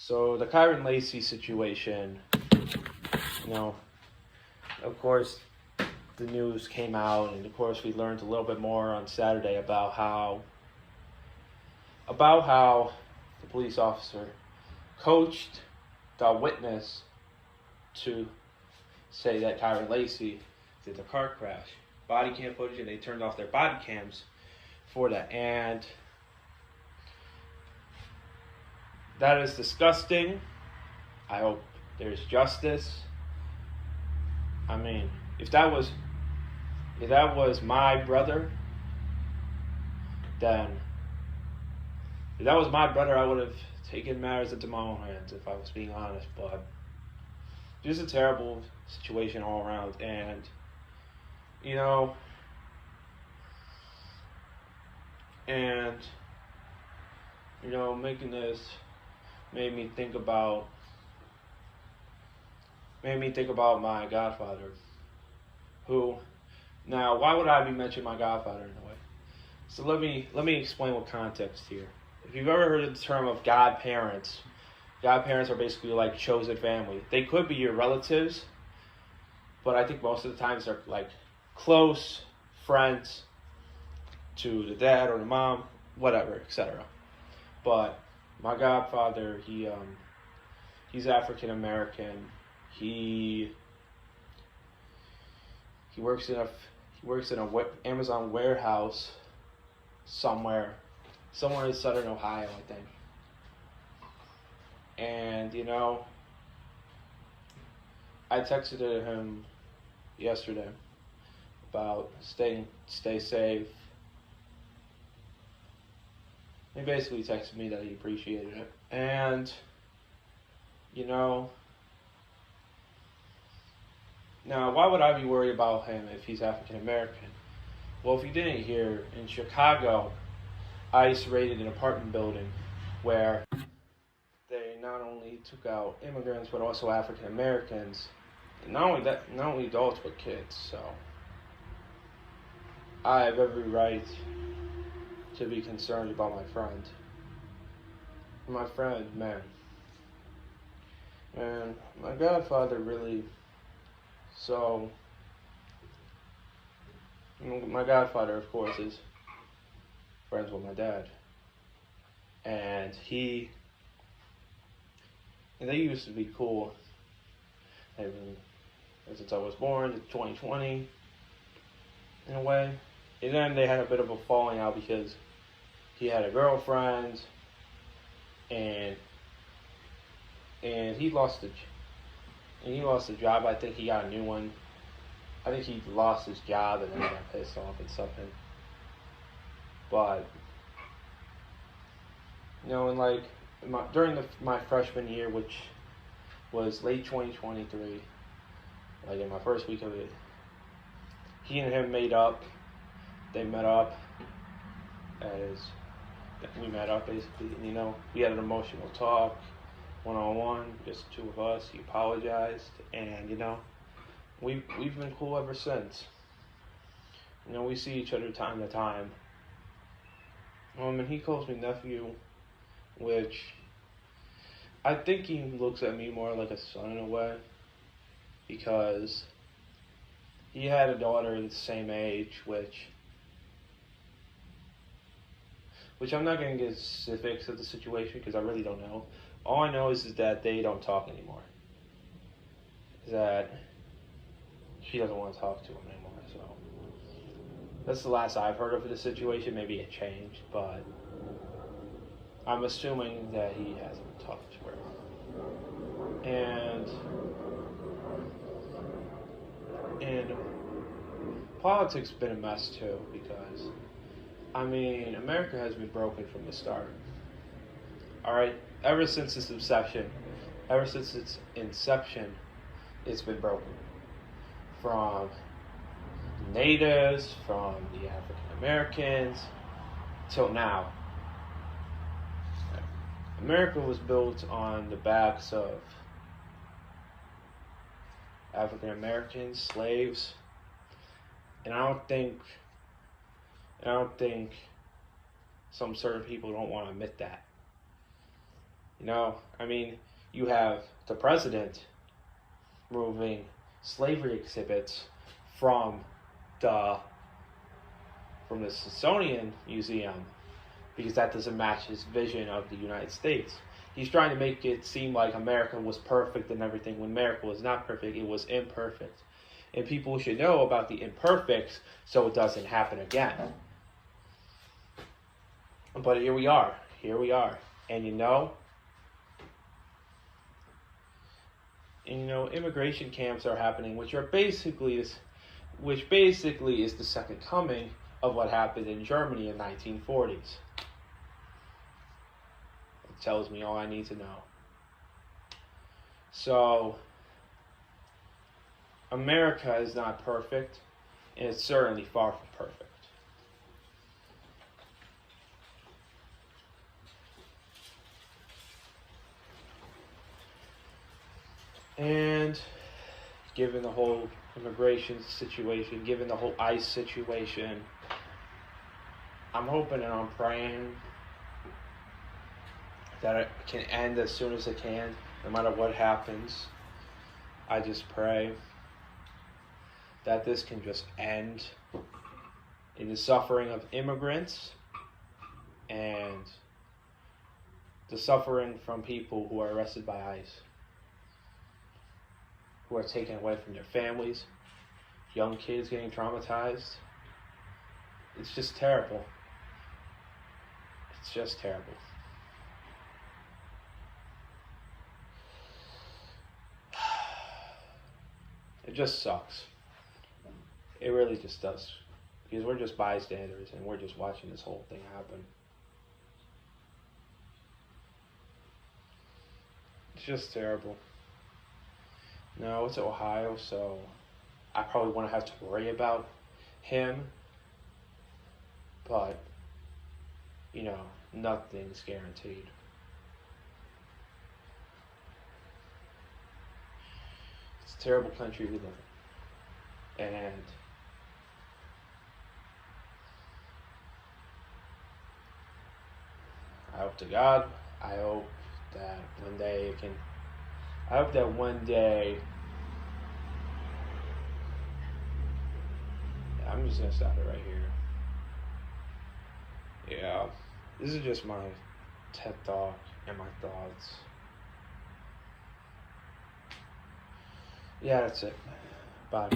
So the Kyron Lacey situation, you know, of course, the news came out, and of course we learned a little bit more on Saturday about how the police officer coached the witness to say that Kyron Lacey did the car crash. Body cam footage, and they turned off their body cams for that. And that is disgusting. I hope there's justice. I mean, if that was my brother, then if that was my brother, I would have taken matters into my own hands, if I was being honest. But just a terrible situation all around. And making this made me think about my godfather, who, now, why would I be mentioning my godfather in a way? So let me explain what context here. If you've ever heard of the term of godparents are basically like chosen family. They could be your relatives, but I think most of the times they're like close friends to the dad or the mom, whatever, etc. But my godfather, he's African American. He works in a Amazon warehouse somewhere in southern Ohio, I think. And I texted him yesterday about stay safe. He basically texted me that he appreciated it. And now, why would I be worried about him if he's African American? Well, if you didn't hear, in Chicago, ICE raided an apartment building where they not only took out immigrants but also African Americans. And not only adults but kids. So I have every right to be concerned about my friend. Man, my godfather really. So, my godfather, of course, is friends with my dad. And they used to be cool. Since I was born, in 2020, in a way. And then they had a bit of a falling out because he had a girlfriend, and he lost the job. I think he got a new one. I think he lost his job and then he got pissed off and something. But during my freshman year, which was late 2023, like in my first week of it, he and him made up. They met up basically. And, we had an emotional talk, one-on-one, just the two of us. He apologized, and we've been cool ever since. We see each other time to time. And he calls me nephew, which I think he looks at me more like a son in a way, because he had a daughter the same age, which I'm not going to get specifics of the situation because I really don't know. All I know is that they don't talk anymore. That she doesn't want to talk to him anymore. So that's the last I've heard of the situation. Maybe it changed, but I'm assuming that he hasn't talked to her. And politics has been a mess too, because America has been broken from the start. Alright? Ever since its inception, it's been broken. From natives, from the African Americans, till now. America was built on the backs of African Americans, slaves, and I don't think some certain people don't want to admit that. I mean, you have the president removing slavery exhibits from the Smithsonian Museum because that doesn't match his vision of the United States. He's trying to make it seem like America was perfect and everything when America was not perfect, it was imperfect. And people should know about the imperfects so it doesn't happen again. But here we are. And immigration camps are happening, which basically is the second coming of what happened in Germany in 1940s. It tells me all I need to know. So, America is not perfect, and it's certainly far from perfect. And given the whole immigration situation, given the whole ICE situation, I'm hoping and I'm praying that it can end as soon as it can, no matter what happens. I just pray that this can just end in the suffering of immigrants and the suffering from people who are arrested by ICE, who are taken away from their families, young kids getting traumatized. It's just terrible. It's just terrible. It just sucks. It really just does. Because we're just bystanders and we're just watching this whole thing happen. It's just terrible. No, it's Ohio, so I probably won't have to worry about him. But, nothing's guaranteed. It's a terrible country we live in. And I hope to God, I hope that one day I'm just gonna stop it right here. Yeah, this is just my TED Talk and my thoughts. Yeah, that's it. Bye.